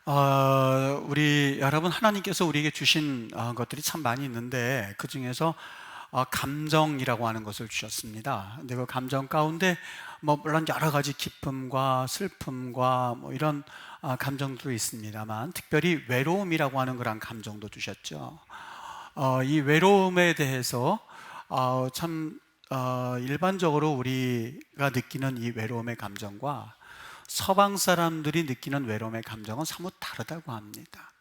우리 여러분, 하나님께서 우리에게 주신 것들이 참 많이 있는데 그 중에서 감정이라고 하는 것을 주셨습니다. 근데 그 감정 가운데 물론 여러 가지 기쁨과 슬픔과 이런 감정도 있습니다만, 특별히 외로움이라고 하는 그런 감정도 주셨죠. 이 외로움에 대해서 참 일반적으로 우리가 느끼는 이 외로움의 감정과 서방 사람들이 느끼는 외로움의 감정은 사뭇 다르다고 합니다.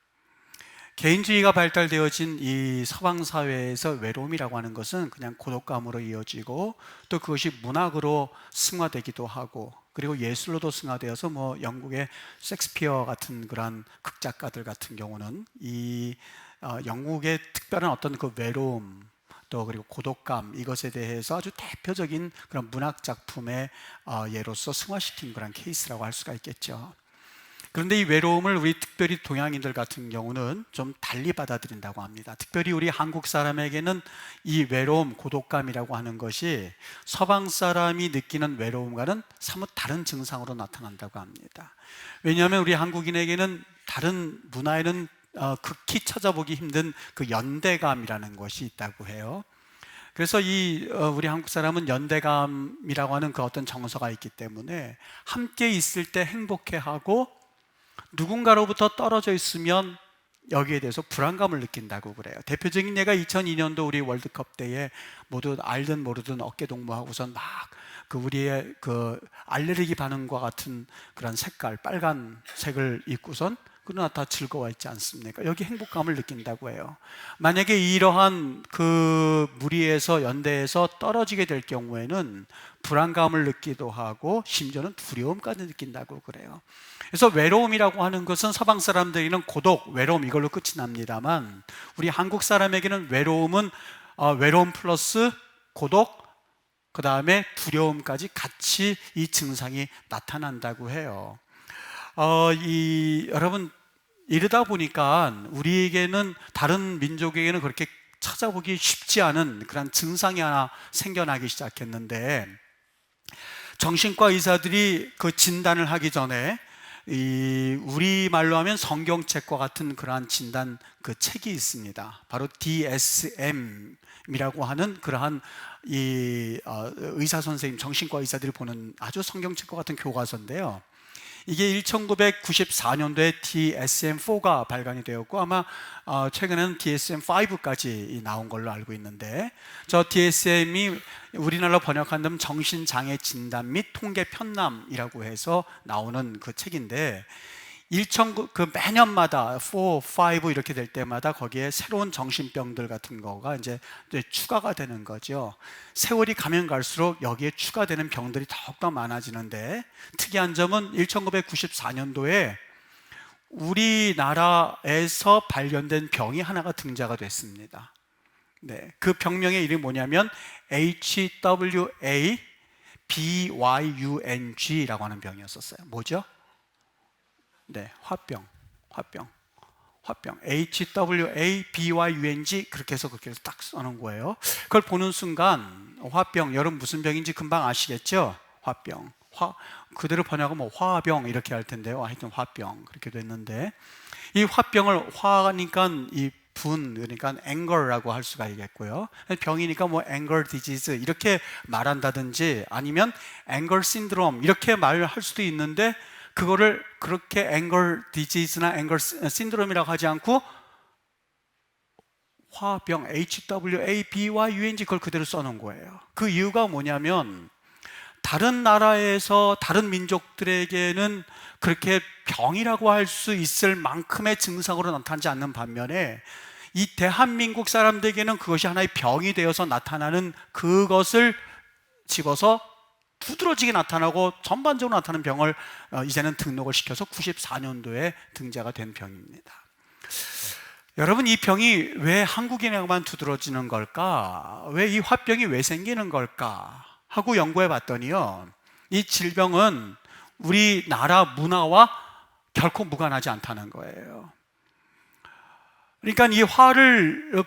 개인주의가 발달되어진 이 서방 사회에서 외로움이라고 하는 것은 그냥 고독감으로 이어지고, 또 그것이 문학으로 승화되기도 하고, 그리고 예술로도 승화되어서 영국의 셰익스피어 같은 그런 극작가들 같은 경우는 이 영국의 특별한 어떤 그 외로움, 또 그리고 고독감, 이것에 대해서 아주 대표적인 그런 문학 작품의 예로서 승화시킨 그런 케이스라고 할 수가 있겠죠. 그런데 이 외로움을 우리 특별히 동양인들 같은 경우는 좀 달리 받아들인다고 합니다. 특별히 우리 한국 사람에게는 이 외로움, 고독감이라고 하는 것이 서방 사람이 느끼는 외로움과는 사뭇 다른 증상으로 나타난다고 합니다. 왜냐하면 우리 한국인에게는 다른 문화에는 극히 찾아보기 힘든 그 연대감이라는 것이 있다고 해요. 그래서 우리 한국 사람은 연대감이라고 하는 그 어떤 정서가 있기 때문에 함께 있을 때 행복해하고, 누군가로부터 떨어져 있으면 여기에 대해서 불안감을 느낀다고 그래요. 대표적인 예가 2002년도 우리 월드컵 때에 모두 알든 모르든 어깨동무하고선 막 우리의 그 알레르기 반응과 같은 그런 색깔, 빨간색을 입고선 그러나 다 즐거워했지 않습니까? 여기 행복감을 느낀다고 해요. 만약에 이러한 그 무리에서, 연대에서 떨어지게 될 경우에는 불안감을 느끼기도 하고, 심지어는 두려움까지 느낀다고 그래요. 그래서 외로움이라고 하는 것은 서방 사람들에게는 고독, 외로움 이걸로 끝이 납니다만, 우리 한국 사람에게는 외로움은 외로움 플러스 고독, 그 다음에 두려움까지 같이 이 증상이 나타난다고 해요. 여러분, 이러다 보니까 우리에게는, 다른 민족에게는 그렇게 찾아보기 쉽지 않은 그런 증상이 하나 생겨나기 시작했는데, 정신과 의사들이 그 진단을 하기 전에 우리말로 하면 성경책과 같은 그러한 진단 그 책이 있습니다. 바로 DSM이라고 하는 그러한 의사 선생님, 정신과 의사들이 보는 아주 성경책과 같은 교과서인데요. 이게 1994년도에 DSM-4가 발간이 되었고, 아마 최근에는 DSM-5까지 나온 걸로 알고 있는데, 저 DSM이 우리나라로 번역한다면 정신장애 진단 및 통계 편람이라고 해서 나오는 그 책인데, 매년마다 4, 5 이렇게 될 때마다 거기에 새로운 정신병들 같은 거가 이제 추가가 되는 거죠. 세월이 가면 갈수록 여기에 추가되는 병들이 더욱더 많아지는데, 특이한 점은 1994년도에 우리나라에서 발견된 병이 하나가 등장이 됐습니다. 네, 그 병명의 이름이 뭐냐면 HWABYUNG라고 하는 병이었었어요. 뭐죠? 네, 화병. HWABYUNG, 그렇게 해서 딱 써놓은 거예요. 그걸 보는 순간 화병, 여러분 무슨 병인지 금방 아시겠죠? 화병. 그대로 번역하면 화병 이렇게 할 텐데요. 하여튼 화병 그렇게 됐는데, 이 화병을, 화니까 이 그러니까 anger라고 할 수가 있겠고요. 병이니까 anger disease 이렇게 말한다든지, 아니면 anger syndrome 이렇게 말할 수도 있는데, 그거를 그렇게 anger disease나 anger syndrome이라고 하지 않고 화병, HWABYUNG 그걸 그대로 써놓은 거예요. 그 이유가 뭐냐면, 다른 나라에서 다른 민족들에게는 그렇게 병이라고 할 수 있을 만큼의 증상으로 나타나지 않는 반면에, 이 대한민국 사람들에게는 그것이 하나의 병이 되어서 나타나는, 그것을 집어서 두드러지게 나타나고 전반적으로 나타나는 병을 이제는 등록을 시켜서 94년도에 등재가 된 병입니다. 여러분, 이 병이 왜 한국인에게만 두드러지는 걸까? 왜 이 화병이 왜 생기는 걸까? 하고 연구해 봤더니요, 이 질병은 우리나라 문화와 결코 무관하지 않다는 거예요. 그러니까 이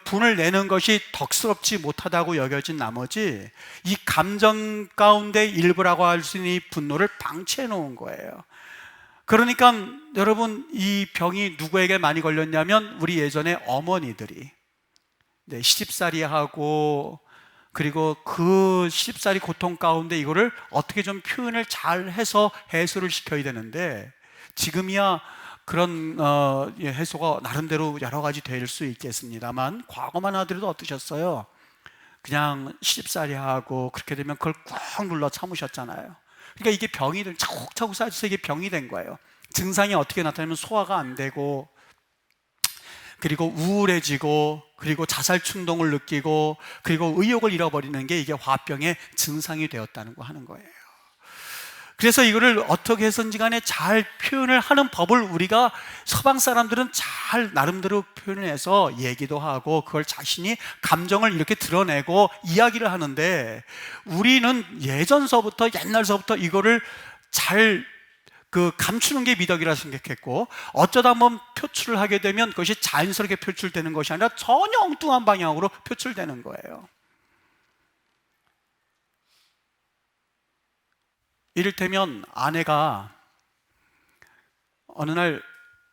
분을 내는 것이 덕스럽지 못하다고 여겨진 나머지, 이 감정 가운데 일부라고 할 수 있는 이 분노를 방치해 놓은 거예요. 그러니까 여러분, 이 병이 누구에게 많이 걸렸냐면 우리 예전에 어머니들이 시집살이 하고, 그리고 그 시집살이 고통 가운데 이거를 어떻게 좀 표현을 잘 해서 해소를 시켜야 되는데, 지금이야 그런 해소가 나름대로 여러 가지 될 수 있겠습니다만, 과거만 하더라도 어떠셨어요? 그냥 시집살이 하고 그렇게 되면 그걸 꾹 눌러 참으셨잖아요. 그러니까 이게 병이 차곡차곡 쌓여서 이게 병이 된 거예요. 증상이 어떻게 나타나면 소화가 안 되고, 그리고 우울해지고, 그리고 자살 충동을 느끼고, 그리고 의욕을 잃어버리는 게 이게 화병의 증상이 되었다는 거 하는 거예요. 그래서 이거를 어떻게 해서든지 간에 잘 표현을 하는 법을 우리가 서방 사람들은 잘 나름대로 표현을 해서 얘기도 하고, 그걸 자신이 감정을 이렇게 드러내고 이야기를 하는데, 우리는 예전서부터, 옛날서부터 이거를 잘 감추는 게 미덕이라 생각했고, 어쩌다 한번 표출을 하게 되면 그것이 자연스럽게 표출되는 것이 아니라 전혀 엉뚱한 방향으로 표출되는 거예요. 이를테면 아내가 어느 날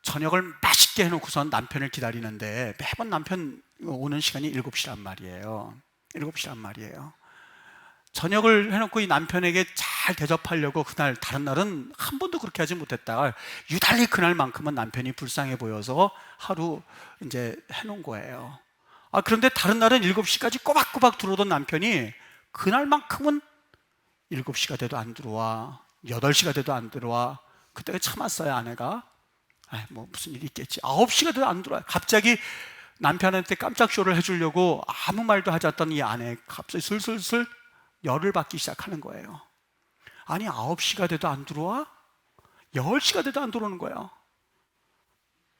저녁을 맛있게 해놓고선 남편을 기다리는데, 매번 남편 오는 시간이 7시란 말이에요. 7시란 말이에요. 저녁을 해놓고 이 남편에게 잘 대접하려고 그날, 다른 날은 한 번도 그렇게 하지 못했다가 유달리 그날만큼은 남편이 불쌍해 보여서 하루 이제 해놓은 거예요. 그런데 다른 날은 7시까지 꼬박꼬박 들어오던 남편이 그날만큼은 7시가 돼도 안 들어와, 8시가 돼도 안 들어와. 그때가 참았어요, 아내가. 뭐 무슨 일이 있겠지. 9시가 돼도 안 들어와요. 갑자기 남편한테 깜짝 쇼를 해주려고 아무 말도 하지 않던 이 아내, 갑자기 슬슬슬 열을 받기 시작하는 거예요. 아니, 9시가 돼도 안 들어와? 10시가 돼도 안 들어오는 거예요.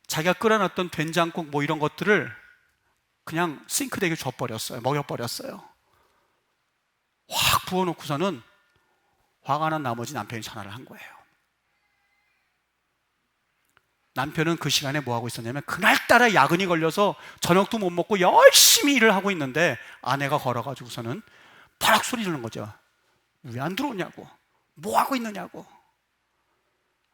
자기가 끓여놨던 된장국 뭐 이런 것들을 그냥 싱크대에 줘버렸어요. 먹여버렸어요. 확 부어놓고서는 화가 난 나머지 남편이 전화를 한 거예요. 남편은 그 시간에 뭐 하고 있었냐면, 그날따라 야근이 걸려서 저녁도 못 먹고 열심히 일을 하고 있는데, 아내가 걸어가지고서는 바락 소리 지르는 거죠. 왜 안 들어오냐고, 뭐 하고 있느냐고.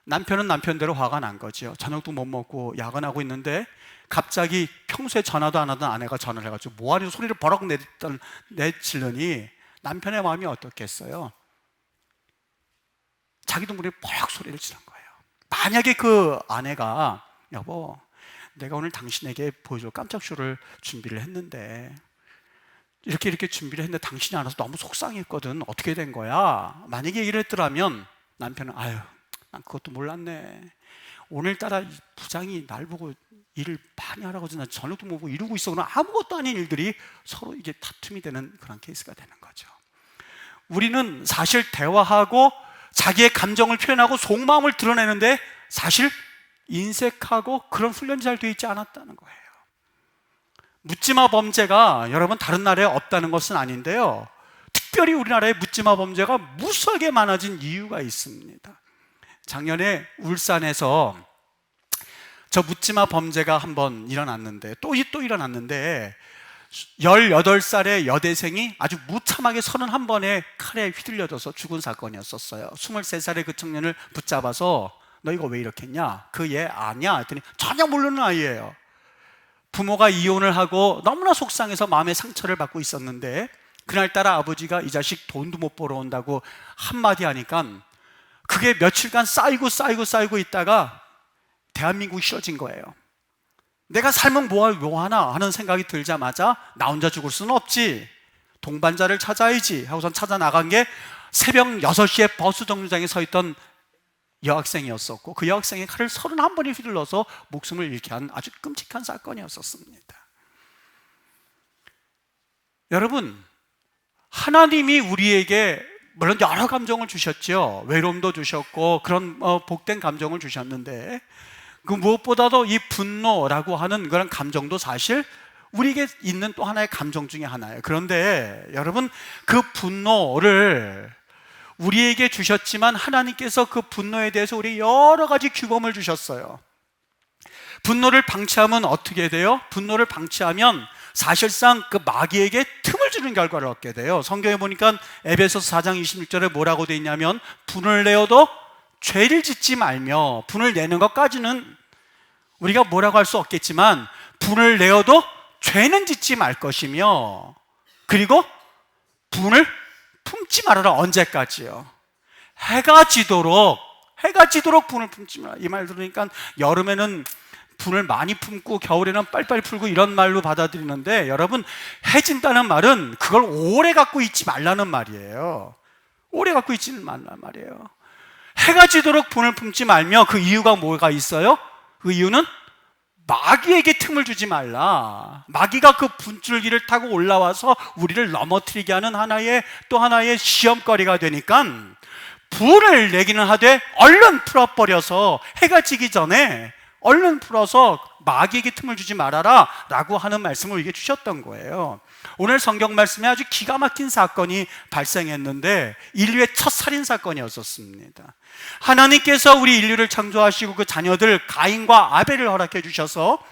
남편은 남편대로 화가 난 거죠. 저녁도 못 먹고 야근하고 있는데 갑자기 평소에 전화도 안 하던 아내가 전화를 해가지고 뭐 하는 소리를 버럭 내치더니 남편의 마음이 어떻겠어요? 자기도 모르게 버럭 소리를 지른 거예요. 만약에 그 아내가, 여보, 내가 오늘 당신에게 보여줄 깜짝 쇼를 준비를 했는데 이렇게 준비를 했는데 당신이 안 와서 너무 속상했거든. 어떻게 된 거야? 만약에 얘기를 했더라면 남편은, 아유, 난 그것도 몰랐네. 오늘따라 부장이 날 보고 일을 많이 하라고 하지, 난 저녁도 못 먹고 이러고 있어. 그럼 아무것도 아닌 일들이 서로 이게 다툼이 되는 그런 케이스가 되는 거죠. 우리는 사실 대화하고 자기의 감정을 표현하고 속마음을 드러내는데 사실 인색하고 그런 훈련이 잘 되어 있지 않았다는 거예요. 묻지마 범죄가 여러분 다른 나라에 없다는 것은 아닌데요, 특별히 우리나라에 묻지마 범죄가 무수하게 많아진 이유가 있습니다. 작년에 울산에서 저 묻지마 범죄가 한번 일어났는데, 또 일어났는데 18살의 여대생이 아주 무참하게 31번의 칼에 휘둘려져서 죽은 사건이었었어요. 23살의 그 청년을 붙잡아서 너 이거 왜 이렇게 했냐? 그 얘 아냐? 했더니 전혀 모르는 아이예요. 부모가 이혼을 하고 너무나 속상해서 마음의 상처를 받고 있었는데, 그날따라 아버지가 이 자식 돈도 못 벌어온다고 한마디 하니까 그게 며칠간 쌓이고 있다가 대한민국이 싫어진 거예요. 내가 살면 뭐 하나 하는 생각이 들자마자 나 혼자 죽을 수는 없지, 동반자를 찾아야지 하고선 찾아 나간 게 새벽 6시에 버스 정류장에 서 있던 여학생이었었고, 그 여학생의 칼을 31번이 휘둘러서 목숨을 잃게 한 아주 끔찍한 사건이었었습니다. 여러분, 하나님이 우리에게 물론 여러 감정을 주셨죠. 외로움도 주셨고 그런 복된 감정을 주셨는데, 그 무엇보다도 이 분노라고 하는 그런 감정도 사실 우리에게 있는 또 하나의 감정 중에 하나예요. 그런데 여러분, 그 분노를 우리에게 주셨지만 하나님께서 그 분노에 대해서 우리 여러 가지 규범을 주셨어요. 분노를 방치하면 어떻게 돼요? 분노를 방치하면 사실상 그 마귀에게 틈을 주는 결과를 얻게 돼요. 성경에 보니까 에베소서 4장 26절에 뭐라고 되어 있냐면, 분을 내어도 죄를 짓지 말며 분을 내는 것까지는 우리가 뭐라고 할 수 없겠지만 분을 내어도 죄는 짓지 말 것이며, 그리고 분을 품지 말아라. 언제까지요? 해가 지도록 분을 품지 마라. 이 말 들으니까 여름에는 분을 많이 품고 겨울에는 빨빨 풀고 이런 말로 받아들이는데, 여러분, 해진다는 말은 그걸 오래 갖고 있지 말라는 말이에요. 오래 갖고 있지 말라는 말이에요. 해가 지도록 분을 품지 말며, 그 이유가 뭐가 있어요? 그 이유는 마귀에게 틈을 주지 말라. 마귀가 그 분줄기를 타고 올라와서 우리를 넘어뜨리게 하는 또 하나의 시험거리가 되니까 분을 내기는 하되 얼른 풀어버려서, 해가 지기 전에 얼른 풀어서 마귀에게 틈을 주지 말아라 라고 하는 말씀을 우리에게 주셨던 거예요. 오늘 성경 말씀에 아주 기가 막힌 사건이 발생했는데, 인류의 첫 살인 사건이었었습니다. 하나님께서 우리 인류를 창조하시고 그 자녀들 가인과 아벨을 허락해 주셔서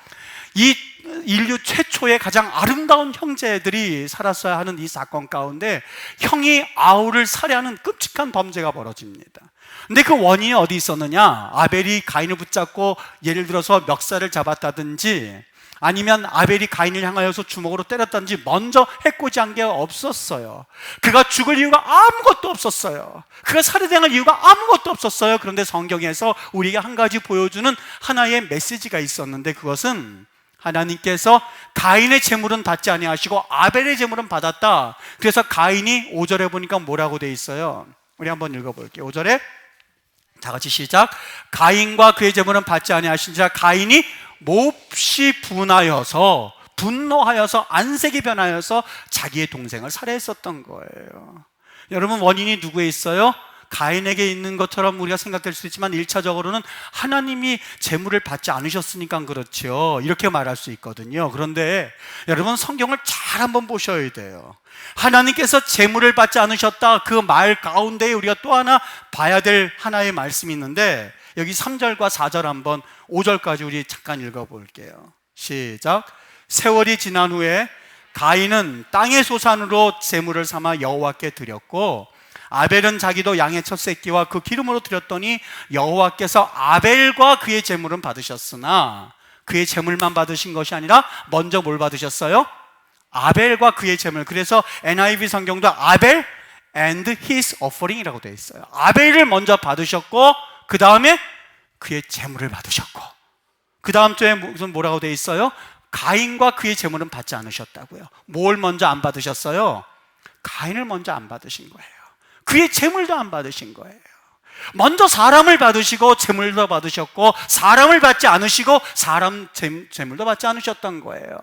이 인류 최초의 가장 아름다운 형제들이 살았어야 하는 이 사건 가운데 형이 아우를 살해하는 끔찍한 범죄가 벌어집니다. 근데 그 원인이 어디 있었느냐? 아벨이 가인을 붙잡고 예를 들어서 멱살을 잡았다든지, 아니면 아벨이 가인을 향하여서 주먹으로 때렸다든지 먼저 해코지한 게 없었어요. 그가 죽을 이유가 아무것도 없었어요. 그가 살해당할 이유가 아무것도 없었어요. 그런데 성경에서 우리에게 한 가지 보여주는 하나의 메시지가 있었는데, 그것은 하나님께서 가인의 재물은 받지 아니하시고 아벨의 재물은 받았다. 그래서 가인이 5절에 보니까 뭐라고 돼 있어요? 우리 한번 읽어볼게요. 5절에 다 같이 시작. 가인과 그의 재물은 받지 아니하신지라 가인이 몹시 분노하여서 안색이 변하여서 자기의 동생을 살해했었던 거예요. 여러분, 원인이 누구에 있어요? 가인에게 있는 것처럼 우리가 생각될 수 있지만 1차적으로는 하나님이 재물을 받지 않으셨으니까 그렇죠, 이렇게 말할 수 있거든요. 그런데 여러분, 성경을 잘 한번 보셔야 돼요. 하나님께서 재물을 받지 않으셨다, 그 말 가운데에 우리가 또 하나 봐야 될 하나의 말씀이 있는데, 여기 3절과 4절 한번 5절까지 우리 잠깐 읽어볼게요. 시작. 세월이 지난 후에 가인은 땅의 소산으로 재물을 삼아 여호와께 드렸고, 아벨은 자기도 양의 첫 새끼와 그 기름으로 드렸더니 여호와께서 아벨과 그의 재물은 받으셨으나 그의 재물만 받으신 것이 아니라 먼저 뭘 받으셨어요? 아벨과 그의 재물. 그래서 NIV 성경도 아벨 and his offering이라고 되어 있어요. 아벨을 먼저 받으셨고, 그 다음에 그의 재물을 받으셨고, 그 다음 주에 무슨 뭐라고 되어 있어요? 가인과 그의 재물은 받지 않으셨다고요. 뭘 먼저 안 받으셨어요? 가인을 먼저 안 받으신 거예요. 그의 재물도 안 받으신 거예요. 먼저 사람을 받으시고 재물도 받으셨고, 사람을 받지 않으시고 사람 재물도 받지 않으셨던 거예요.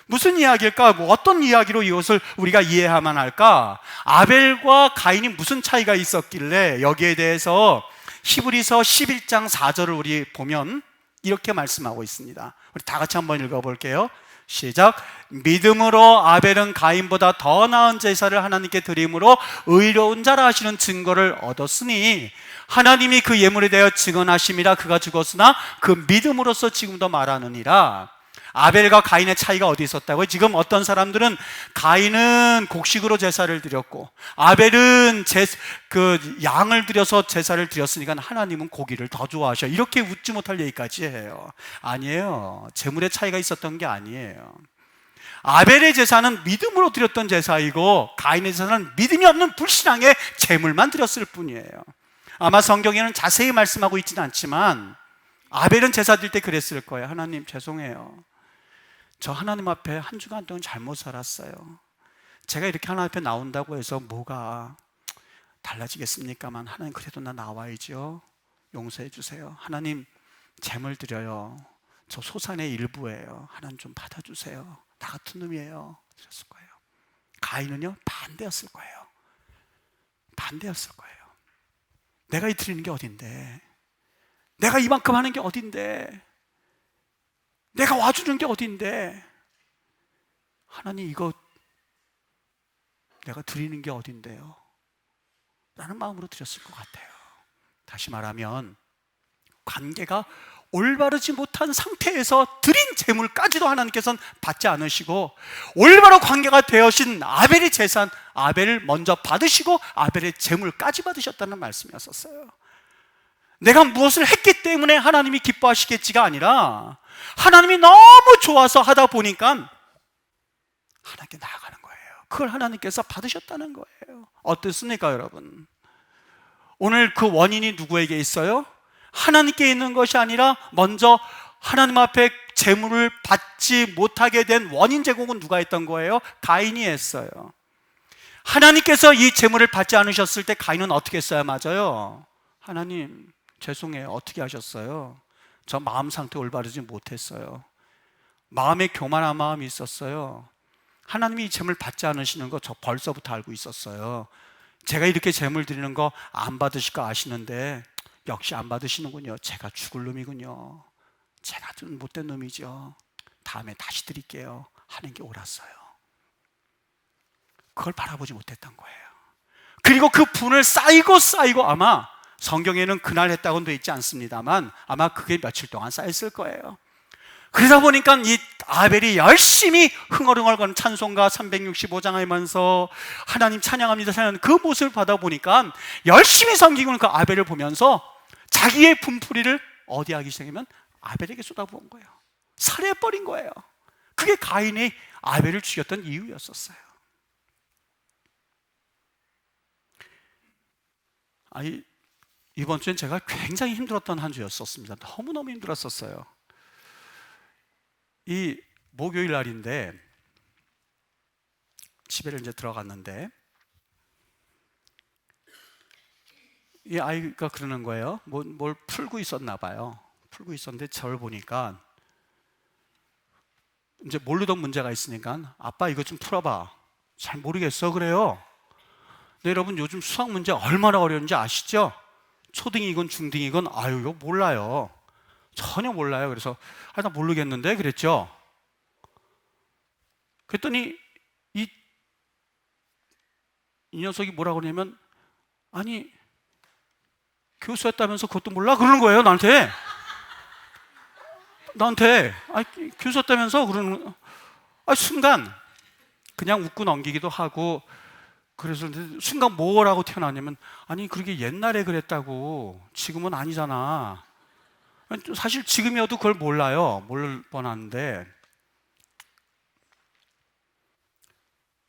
무슨 이야기일까? 어떤 이야기로 이것을 우리가 이해하면 할까? 아벨과 가인이 무슨 차이가 있었길래, 여기에 대해서 히브리서 11장 4절을 우리 보면 이렇게 말씀하고 있습니다. 우리 다 같이 한번 읽어볼게요. 시작. 믿음으로 아벨은 가인보다 더 나은 제사를 하나님께 드림으로 의로운 자라 하시는 증거를 얻었으니 하나님이 그 예물에 대하여 증언하심이라. 그가 죽었으나 그 믿음으로써 지금도 말하느니라. 아벨과 가인의 차이가 어디 있었다고요? 지금 어떤 사람들은 가인은 곡식으로 제사를 드렸고 아벨은 양을 드려서 제사를 드렸으니까 하나님은 고기를 더 좋아하셔, 이렇게 웃지 못할 얘기까지 해요. 아니에요. 재물의 차이가 있었던 게 아니에요. 아벨의 제사는 믿음으로 드렸던 제사이고 가인의 제사는 믿음이 없는 불신앙의 재물만 드렸을 뿐이에요. 아마 성경에는 자세히 말씀하고 있지는 않지만 아벨은 제사 드릴 때 그랬을 거예요. 하나님 죄송해요. 저 하나님 앞에 한 주간 동안 잘못 살았어요. 제가 이렇게 하나님 앞에 나온다고 해서 뭐가 달라지겠습니까만, 하나님 그래도 나 나와야죠. 용서해 주세요. 하나님 재물 드려요. 저 소산의 일부예요. 하나님 좀 받아주세요. 나 같은 놈이에요. 그랬을 거예요. 가인은요, 반대였을 거예요. 반대였을 거예요. 내가 이 드리는 게 어딘데, 내가 이만큼 하는 게 어딘데, 내가 와주는 게 어딘데, 하나님 이거 내가 드리는 게 어딘데요? 라는 마음으로 드렸을 것 같아요. 다시 말하면 관계가 올바르지 못한 상태에서 드린 재물까지도 하나님께서는 받지 않으시고, 올바로 관계가 되어신 아벨의 재산, 아벨을 먼저 받으시고 아벨의 재물까지 받으셨다는 말씀이었었어요. 내가 무엇을 했기 때문에 하나님이 기뻐하시겠지가 아니라 하나님이 너무 좋아서 하다 보니까 하나님께 나아가는 거예요. 그걸 하나님께서 받으셨다는 거예요. 어떻습니까, 여러분? 오늘 그 원인이 누구에게 있어요? 하나님께 있는 것이 아니라 먼저 하나님 앞에 재물을 받지 못하게 된 원인 제공은 누가 했던 거예요? 가인이 했어요. 하나님께서 이 재물을 받지 않으셨을 때 가인은 어떻게 했어야 맞아요? 하나님 죄송해요. 어떻게 하셨어요? 저 마음 상태 올바르지 못했어요. 마음에 교만한 마음이 있었어요. 하나님이 이 재물 받지 않으시는 거 저 벌써부터 알고 있었어요. 제가 이렇게 재물 드리는 거 안 받으실 거 아시는데 역시 안 받으시는군요. 제가 죽을 놈이군요. 제가 좀 못된 놈이죠. 다음에 다시 드릴게요 하는 게 옳았어요. 그걸 바라보지 못했던 거예요. 그리고 그 분을 쌓이고 아마 성경에는 그날 했다고는 돼 있지 않습니다만 아마 그게 며칠 동안 쌓였을 거예요. 그러다 보니까 이 아벨이 열심히 흥얼흥얼거리는 찬송가 365장 하면서 하나님 찬양합니다 찬양하는 그 모습을 받아보니까 열심히 섬기고는 그 아벨을 보면서 자기의 분풀이를 어디 하기 시작하면 아벨에게 쏟아부은 거예요. 살해해버린 거예요. 그게 가인이 아벨을 죽였던 이유였었어요. 이번 주엔 제가 굉장히 힘들었던 한 주였었습니다. 너무너무 힘들었었어요. 이 목요일 날인데 집에를 이제 들어갔는데 이 아이가 그러는 거예요. 뭘 풀고 있었나 봐요. 풀고 있었는데 저를 보니까 이제 모르던 문제가 있으니까 아빠 이거 좀 풀어봐. 잘 모르겠어 그래요. 근데 여러분 요즘 수학 문제 얼마나 어려운지 아시죠? 초등이건 중등이건 이거 몰라요. 전혀 몰라요. 그래서 나 모르겠는데 그랬죠. 그랬더니 이 녀석이 뭐라고 그러냐면 아니 교수였다면서 그것도 몰라? 그러는 거예요 나한테. 교수였다면서 그러는 순간 그냥 웃고 넘기기도 하고 그래서 순간 뭐라고 튀어나왔냐면 아니 그렇게 옛날에 그랬다고 지금은 아니잖아. 사실 지금이어도 그걸 몰라요. 모를 뻔한데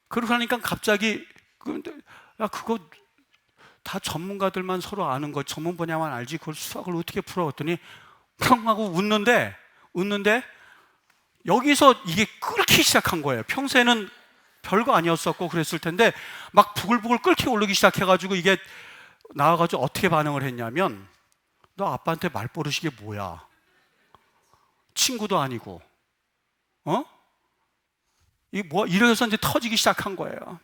그러니까 갑자기 그거 다 전문가들만 서로 아는 거 전문 분야만 알지 그걸 수학을 어떻게 풀어? 그랬더니 펑 하고 웃는데 여기서 이게 끓기 시작한 거예요. 평소에는 별거 아니었었고 그랬을 텐데 막 부글부글 끓기 오르기 시작해가지고 이게 나와가지고 어떻게 반응을 했냐면 너 아빠한테 말버릇이 게 뭐야? 친구도 아니고 이게 뭐 이래서 이제 터지기 시작한 거예요.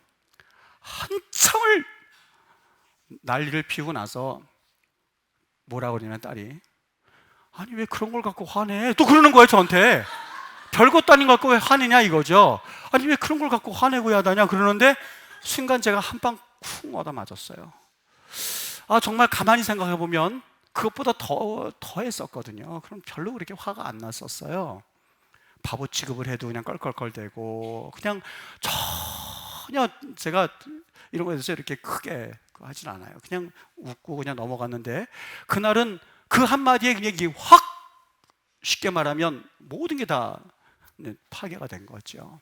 한참을 난리를 피우고 나서 뭐라고 그러냐면 딸이 아니 왜 그런 걸 갖고 화내? 또 그러는 거예요 저한테. 별것도 아닌 걸 갖고 왜 화내냐 이거죠. 아니 왜 그런 걸 갖고 화내고 야다냐 그러는데 순간 제가 한 방 쿵 얻어 맞았어요. 정말 가만히 생각해 보면 그것보다 더 했었거든요. 그럼 별로 그렇게 화가 안 났었어요. 바보 취급을 해도 그냥 껄껄껄대고 그냥 전혀 제가 이런 거에 대해서 이렇게 크게 하진 않아요. 그냥 웃고 그냥 넘어갔는데 그날은 그 한마디에 그냥 이게 확 쉽게 말하면 모든 게 다 파괴가 된 거죠.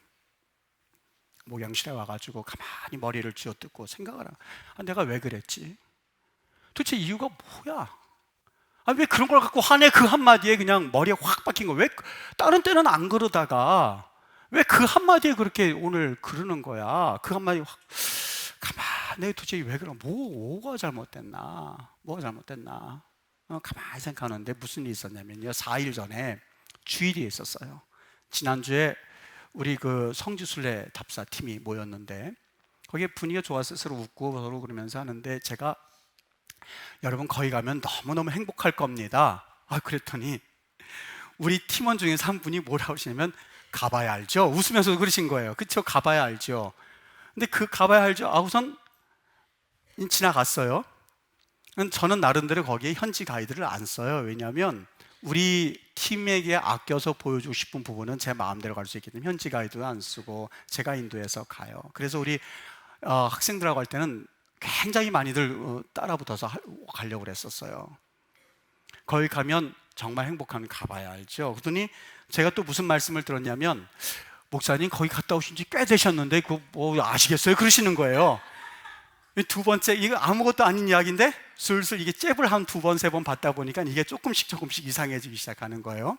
목욕실에 와가지고 가만히 머리를 쥐어뜯고 생각을 내가 왜 그랬지? 도대체 이유가 뭐야? 왜 그런 걸 갖고 화내? 그 한마디에 그냥 머리에 확 박힌 거. 왜 다른 때는 안 그러다가 왜 그 한마디에 그렇게 오늘 그러는 거야? 그 한마디 확 가만히 도대체 왜 그래? 뭐가 잘못됐나? 가만히 생각하는데 무슨 일이 있었냐면요. 4일 전에 주일이 있었어요. 지난주에 우리 그 성지순례 답사 팀이 모였는데 거기에 분위기가 좋아서 서로 웃고 서로 그러면서 하는데 제가 여러분 거기 가면 너무너무 행복할 겁니다. 그랬더니 우리 팀원 중에서 한 분이 뭐라고 하시냐면 가봐야 알죠? 웃으면서 그러신 거예요. 그렇죠? 가봐야 알죠. 근데 그 가봐야 알죠? 우선 지나갔어요. 저는 나름대로 거기에 현지 가이드를 안 써요. 왜냐하면 우리 팀에게 아껴서 보여주고 싶은 부분은 제 마음대로 갈 수 있기 때문에 현지 가이드도 안 쓰고 제가 인도해서 가요. 그래서 우리 학생들하고 할 때는 굉장히 많이들 따라 붙어서 가려고 그랬었어요. 거기 가면 정말 행복하면 가봐야 알죠. 그러더니 제가 또 무슨 말씀을 들었냐면, 목사님 거기 갔다 오신 지 꽤 되셨는데 그거 뭐 아시겠어요? 그러시는 거예요. 두 번째, 이거 아무것도 아닌 이야기인데 슬슬 이게 잽을 한 두 번, 세 번 받다 보니까 이게 조금씩 이상해지기 시작하는 거예요.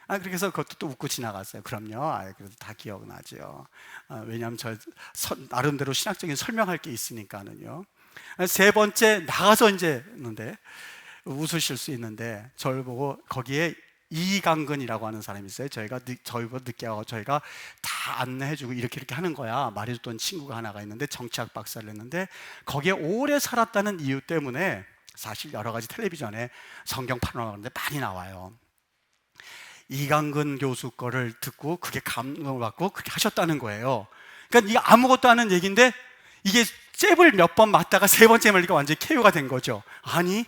그렇게 해서 그것도 또 웃고 지나갔어요. 그럼요. 그래도 다 기억나죠. 왜냐하면 저 나름대로 신학적인 설명할 게 있으니까는요. 세 번째, 나가서 이제 있는데 웃으실 수 있는데, 저를 보고 거기에 이강근이라고 하는 사람이 있어요. 저희보다 늦게 와서 저희가 다 안내해주고 이렇게 하는 거야 말해줬던 친구가 하나가 있는데, 정치학 박사를 했는데 거기에 오래 살았다는 이유 때문에 사실 여러 가지 텔레비전에 성경 파노라마인데 많이 나와요. 이강근 교수 거를 듣고 그게 감동을 받고 그렇게 하셨다는 거예요. 그러니까 이게 아무것도 아닌 얘기인데 이게 잽을 몇 번 맞다가 세 번째 말리가 완전히 KO가 된 거죠. 아니,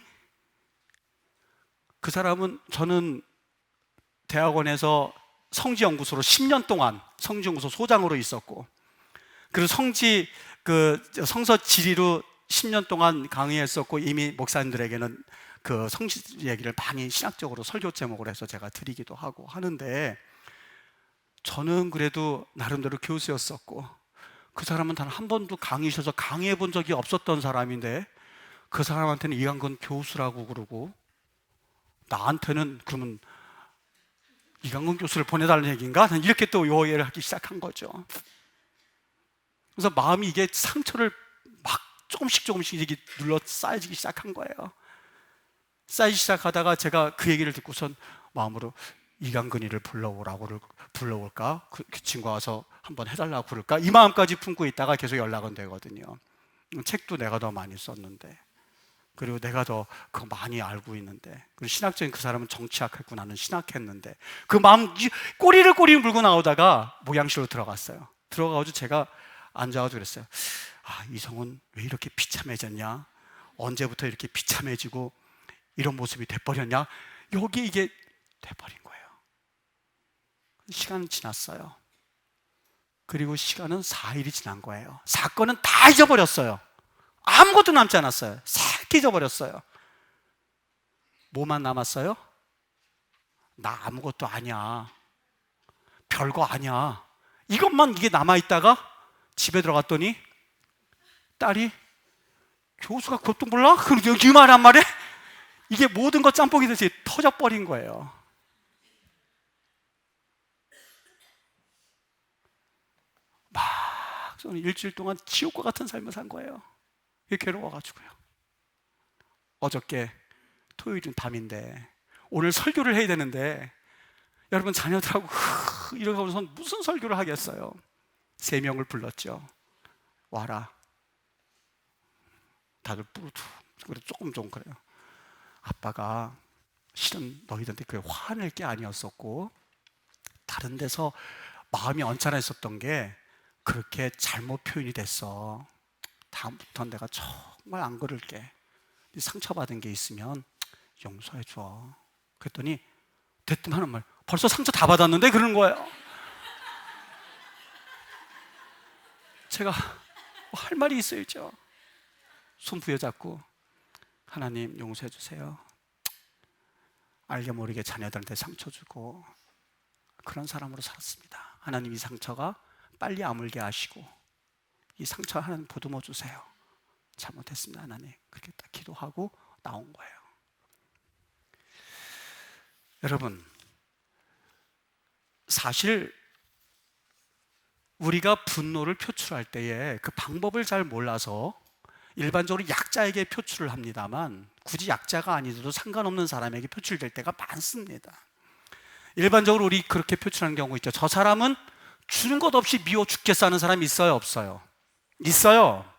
그 사람은, 저는 대학원에서 성지연구소로 10년 동안 성지연구소 소장으로 있었고, 그리고 성서 지리로 10년 동안 강의했었고, 이미 목사님들에게는 그 성지 얘기를 많이 신학적으로 설교 제목으로 해서 제가 드리기도 하고 하는데, 저는 그래도 나름대로 교수였었고, 그 사람은 단 한 번도 강의셔서 강의해 본 적이 없었던 사람인데 그 사람한테는 이강근 교수라고 그러고, 나한테는 그러면 이강근 교수를 보내달라는 얘기인가? 이렇게 또 오해를 하기 시작한 거죠. 그래서 마음이 이게 상처를 막 조금씩 이게 눌러 쌓여지기 시작한 거예요. 쌓이기 시작하다가 제가 그 얘기를 듣고선 마음으로 이강근이를 불러올까? 그 친구가 와서 한번 해달라고 그럴까? 이 마음까지 품고 있다가 계속 연락은 되거든요. 책도 내가 더 많이 썼는데, 그리고 내가 더 그거 많이 알고 있는데, 그리고 신학적인 그 사람은 정치학했고 나는 신학했는데, 그 마음 꼬리를 물고 나오다가 목양실로 들어갔어요. 들어가가지고 제가 앉아가지고 그랬어요. 이성은 왜 이렇게 비참해졌냐? 언제부터 이렇게 비참해지고 이런 모습이 돼버렸냐? 여기 이게 돼버린 거예요. 시간은 지났어요. 그리고 시간은 4일이 지난 거예요. 사건은 다 잊어버렸어요. 아무것도 남지 않았어요. 싹 잊어버렸어요. 뭐만 남았어요? 나 아무것도 아니야, 별거 아니야, 이것만 이게 남아있다가 집에 들어갔더니 딸이, 교수가 그것도 몰라? 그럼 이 말 한 말에 이게 모든 것 짬뽕이 돼서 터져버린 거예요. 막 저는 일주일 동안 지옥과 같은 삶을 산 거예요. 괴로워가지고요. 어저께 토요일은 밤인데 오늘 설교를 해야 되는데, 여러분 자녀들하고 이러고서 무슨 설교를 하겠어요. 3명을 불렀죠. 와라. 다들 뿌르투. 그래 조금 좀 그래요. 아빠가 실은 너희들한테 그게 화낼 게 아니었었고, 다른 데서 마음이 언짢아 있었던 게 그렇게 잘못 표현이 됐어. 다음부터는 내가 정말 안 그럴게. 상처받은 게 있으면 용서해 줘. 그랬더니 대뜸 하는 말, 벌써 상처 다 받았는데? 그러는 거예요. 제가 할 말이 있어야죠. 손 부여잡고, 하나님 용서해 주세요. 알게 모르게 자녀들한테 상처 주고 그런 사람으로 살았습니다. 하나님 이 상처가 빨리 아물게 하시고 이 상처 하나님 보듬어 주세요. 잘못했습니다 하나님. 그렇게 딱 기도하고 나온 거예요. 여러분, 사실 우리가 분노를 표출할 때에 그 방법을 잘 몰라서 일반적으로 약자에게 표출을 합니다만, 굳이 약자가 아니어도 상관없는 사람에게 표출될 때가 많습니다. 일반적으로 우리 그렇게 표출하는 경우 있죠. 저 사람은 주는 것 없이 미워 죽겠어 하는 사람이 있어요, 없어요? 있어요.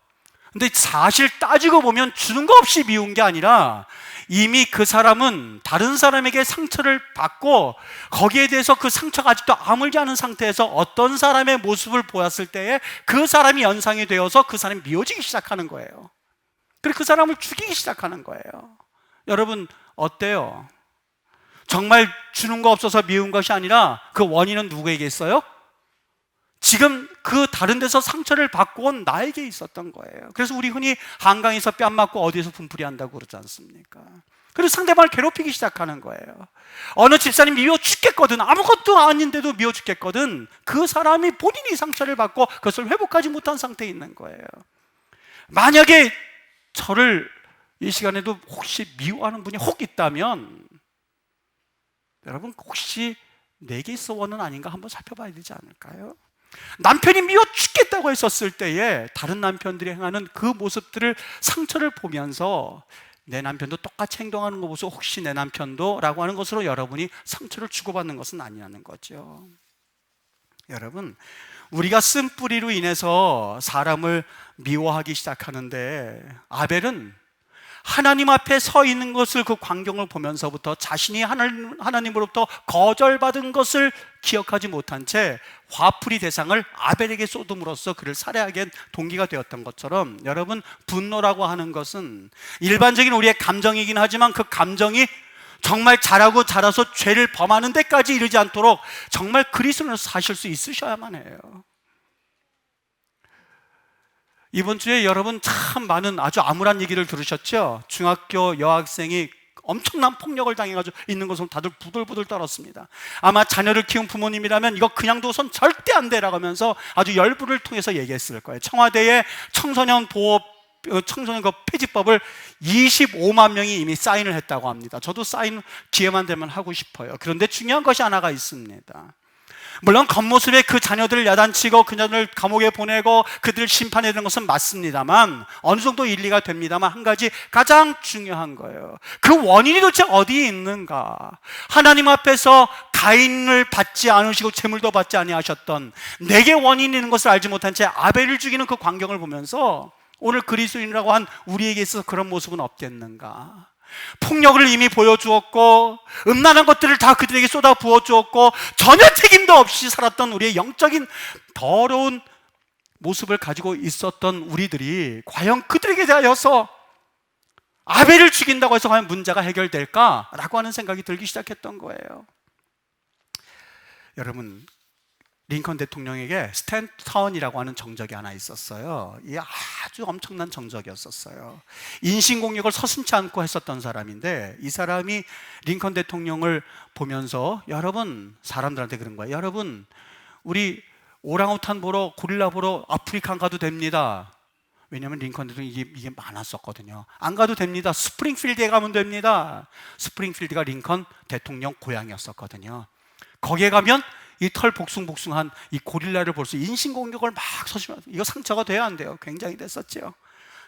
근데 사실 따지고 보면 주는 거 없이 미운 게 아니라 이미 그 사람은 다른 사람에게 상처를 받고 거기에 대해서 그 상처가 아직도 아물지 않은 상태에서 어떤 사람의 모습을 보았을 때에 그 사람이 연상이 되어서 그 사람이 미워지기 시작하는 거예요. 그리고 그 사람을 죽이기 시작하는 거예요. 여러분 어때요? 정말 주는 거 없어서 미운 것이 아니라 그 원인은 누구에게 있어요? 지금 그 다른 데서 상처를 받고 온 나에게 있었던 거예요. 그래서 우리 흔히 한강에서 뺨 맞고 어디에서 분풀이 한다고 그러지 않습니까? 그리고 상대방을 괴롭히기 시작하는 거예요. 어느 집사님 미워 죽겠거든, 아무것도 아닌데도 미워 죽겠거든, 그 사람이 본인이 상처를 받고 그것을 회복하지 못한 상태에 있는 거예요. 만약에 저를 이 시간에도 혹시 미워하는 분이 혹 있다면, 여러분 혹시 내게 있어 원은 아닌가 한번 살펴봐야 되지 않을까요? 남편이 미워 죽겠다고 했었을 때에 다른 남편들이 행하는 그 모습들을, 상처를 보면서 내 남편도 똑같이 행동하는 거 보고 혹시 내 남편도 라고 하는 것으로 여러분이 상처를 주고받는 것은 아니라는 거죠. 여러분, 우리가 쓴 뿌리로 인해서 사람을 미워하기 시작하는데, 아벨은 하나님 앞에 서 있는 것을, 그 광경을 보면서부터 자신이 하나님으로부터 거절받은 것을 기억하지 못한 채 화풀이 대상을 아벨에게 쏟음으로써 그를 살해하게 한 동기가 되었던 것처럼, 여러분, 분노라고 하는 것은 일반적인 우리의 감정이긴 하지만 그 감정이 정말 자라서 죄를 범하는 데까지 이르지 않도록 정말 그리스도로 사실 수 있으셔야만 해요. 이번 주에 여러분 참 많은 아주 암울한 얘기를 들으셨죠? 중학교 여학생이 엄청난 폭력을 당해가지고 있는 것을 다들 부들부들 떨었습니다. 아마 자녀를 키운 부모님이라면 이거 그냥 둬선 절대 안 돼라고 하면서 아주 열불을 통해서 얘기했을 거예요. 청와대에 청소년 그 폐지법을 25만 명이 이미 사인을 했다고 합니다. 저도 사인 기회만 되면 하고 싶어요. 그런데 중요한 것이 하나가 있습니다. 물론 겉모습에 그 자녀들을 야단치고 그녀를 감옥에 보내고 그들을 심판해야 되는 것은 맞습니다만, 어느 정도 일리가 됩니다만, 한 가지 가장 중요한 거예요. 그 원인이 도대체 어디에 있는가? 하나님 앞에서 가인을 받지 않으시고 제물도 받지 아니하셨던, 내게 원인이 있는 것을 알지 못한 채 아벨을 죽이는 그 광경을 보면서 오늘 그리스도인이라고 한 우리에게 있어서 그런 모습은 없겠는가? 폭력을 이미 보여주었고 음란한 것들을 다 그들에게 쏟아 부어주었고 전혀 책임도 없이 살았던 우리의 영적인 더러운 모습을 가지고 있었던 우리들이 과연 그들에게 대하여서 아벨을 죽인다고 해서 과연 문제가 해결될까라고 하는 생각이 들기 시작했던 거예요. 여러분, 링컨 대통령에게 스탠턴이라고 하는 정적이 하나 있었어요. 이게 아주 엄청난 정적이었었어요. 인신공격을 서슴지 않고 했었던 사람인데, 이 사람이 링컨 대통령을 보면서, 여러분, 사람들한테 그런 거예요. 여러분, 우리 오랑우탄 보러, 고릴라 보러 아프리카 안 가도 됩니다. 왜냐하면 링컨 대통령이 이게 많았었거든요. 안 가도 됩니다. 스프링필드에 가면 됩니다. 스프링필드가 링컨 대통령 고향이었었거든요. 거기에 가면 이 털 복숭복숭한 이 고릴라를 볼 수, 인신공격을 막 서시면 이거 상처가 돼야 안 돼요. 굉장히 됐었죠.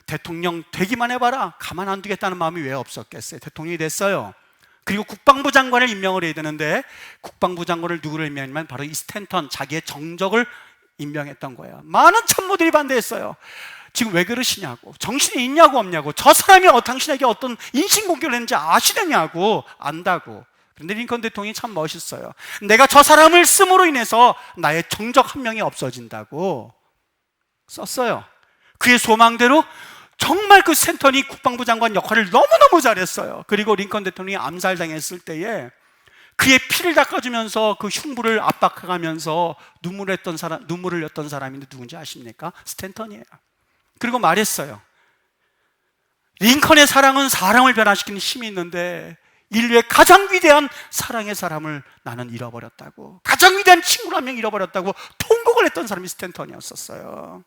대통령 되기만 해봐라, 가만 안 두겠다는 마음이 왜 없었겠어요. 대통령이 됐어요. 그리고 국방부 장관을 임명을 해야 되는데, 국방부 장관을 누구를 임명했냐면 바로 이 스탠턴, 자기의 정적을 임명했던 거예요. 많은 참모들이 반대했어요. 지금 왜 그러시냐고, 정신이 있냐고 없냐고, 저 사람이 당신에게 어떤 인신공격을 했는지 아시느냐고. 안다고. 그런데 링컨 대통령이 참 멋있어요. 내가 저 사람을 씀으로 인해서 나의 정적 한 명이 없어진다고 썼어요. 그의 소망대로 정말 그 스탠턴이 국방부 장관 역할을 너무너무 잘했어요. 그리고 링컨 대통령이 암살당했을 때에 그의 피를 닦아주면서 그 흉부를 압박해가면서 눈물을 흘렸던 사람인데 누군지 아십니까? 스탠턴이에요. 그리고 말했어요. 링컨의 사랑은 사람을 변화시키는 힘이 있는데 인류의 가장 위대한 사랑의 사람을 나는 잃어버렸다고, 가장 위대한 친구를 한 명 잃어버렸다고 통곡을 했던 사람이 스탠턴이었었어요.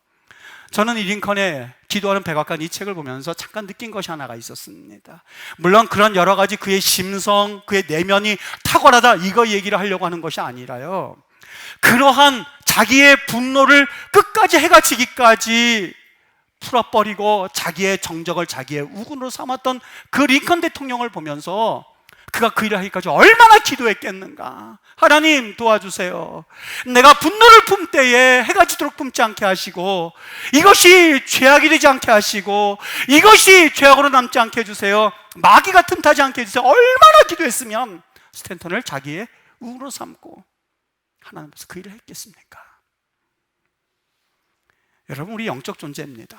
저는 이 링컨의 기도하는 백악관 이 책을 보면서 잠깐 느낀 것이 하나가 있었습니다. 물론 그런 여러 가지 그의 심성, 그의 내면이 탁월하다, 이거 얘기를 하려고 하는 것이 아니라요, 그러한 자기의 분노를 끝까지 해가 지기까지 풀어버리고 자기의 정적을 자기의 우군으로 삼았던 그 링컨 대통령을 보면서 그가 그 일을 하기까지 얼마나 기도했겠는가. 하나님 도와주세요. 내가 분노를 품 때에 해가 지도록 품지 않게 하시고, 이것이 죄악이 되지 않게 하시고, 이것이 죄악으로 남지 않게 해주세요. 마귀가 틈타지 않게 해주세요. 얼마나 기도했으면 스탠턴을 자기의 우군으로 삼고 하나님 앞에서 그 일을 했겠습니까? 여러분, 우리 영적 존재입니다.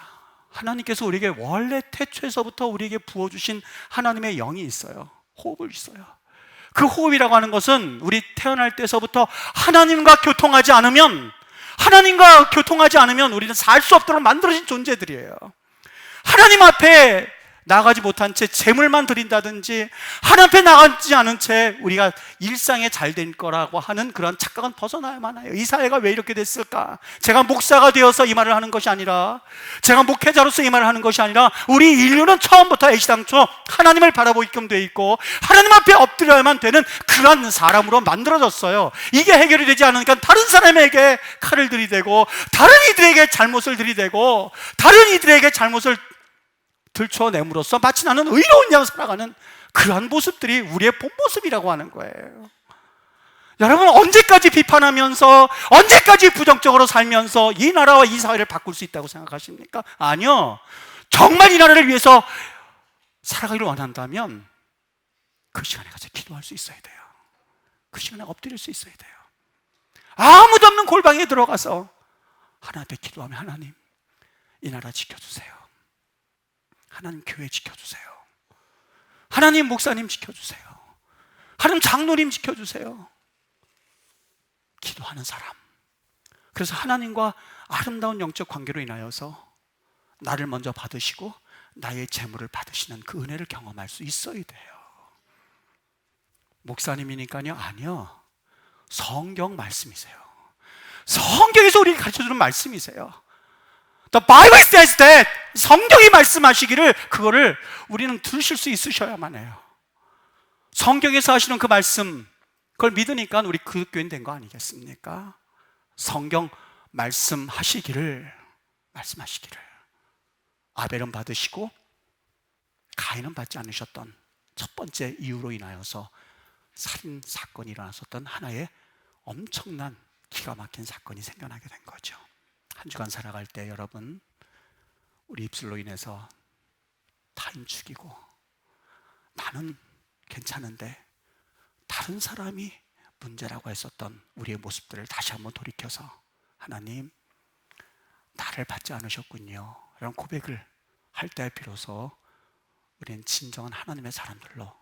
하나님께서 우리에게 원래 태초에서부터 우리에게 부어주신 하나님의 영이 있어요. 호흡을 있어요. 그 호흡이라고 하는 것은 우리 태어날 때서부터 하나님과 교통하지 않으면 우리는 살 수 없도록 만들어진 존재들이에요. 하나님 앞에 나가지 못한 채 재물만 드린다든지 하나님 앞에 나가지 않은 채 우리가 일상에 잘 될 거라고 하는 그런 착각은 벗어나야만 해요. 이 사회가 왜 이렇게 됐을까? 제가 목사가 되어서 이 말을 하는 것이 아니라, 제가 목회자로서 이 말을 하는 것이 아니라, 우리 인류는 처음부터 애시당초 하나님을 바라보게끔 돼 있고 하나님 앞에 엎드려야만 되는 그런 사람으로 만들어졌어요. 이게 해결이 되지 않으니까 다른 사람에게 칼을 들이대고 다른 이들에게 잘못을 들이대고 다른 이들에게 잘못을 들춰냄으로써 마치 나는 의로운 양 살아가는 그러한 모습들이 우리의 본 모습이라고 하는 거예요. 여러분, 언제까지 비판하면서, 언제까지 부정적으로 살면서 이 나라와 이 사회를 바꿀 수 있다고 생각하십니까? 아니요. 정말 이 나라를 위해서 살아가기를 원한다면 그 시간에 가서 기도할 수 있어야 돼요. 그 시간에 엎드릴 수 있어야 돼요. 아무도 없는 골방에 들어가서 하나님 앞에 기도하면, 하나님, 이 나라 지켜주세요. 하나님 교회 지켜주세요. 하나님 목사님 지켜주세요. 하나님 장로님 지켜주세요. 기도하는 사람. 그래서 하나님과 아름다운 영적 관계로 인하여서 나를 먼저 받으시고 나의 재물을 받으시는 그 은혜를 경험할 수 있어야 돼요. 목사님이니까요? 아니요. 성경 말씀이세요. 성경에서 우리에게 가르쳐주는 말씀이세요. The Bible says that, 성경이 말씀하시기를, 그거를 우리는 들으실 수 있으셔야만 해요. 성경에서 하시는 그 말씀, 그걸 믿으니까 우리 그 교인 된 거 아니겠습니까? 성경 말씀하시기를. 아벨은 받으시고 가인은 받지 않으셨던 첫 번째 이유로 인하여서 살인 사건이 일어났었던 하나의 엄청난 기가 막힌 사건이 생겨나게 된 거죠. 한 주간 살아갈 때 여러분, 우리 입술로 인해서 타인 죽이고 나는 괜찮은데 다른 사람이 문제라고 했었던 우리의 모습들을 다시 한번 돌이켜서, 하나님, 나를 받지 않으셨군요, 이런 고백을 할 때 비로소 우리는 진정한 하나님의 사람들로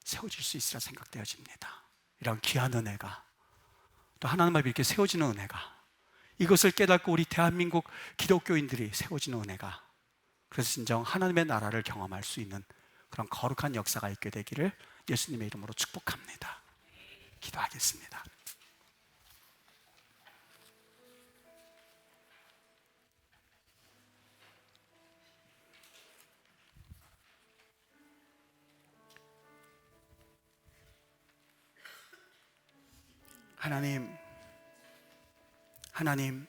세워질 수 있으라 생각되어집니다. 이런 귀한 은혜가, 또 하나님 앞에 이렇게 세워지는 은혜가, 이것을 깨닫고 우리 대한민국 기독교인들이 세워지는 은혜가, 그래서 진정 하나님의 나라를 경험할 수 있는 그런 거룩한 역사가 있게 되기를 예수님의 이름으로 축복합니다. 기도하겠습니다. 하나님,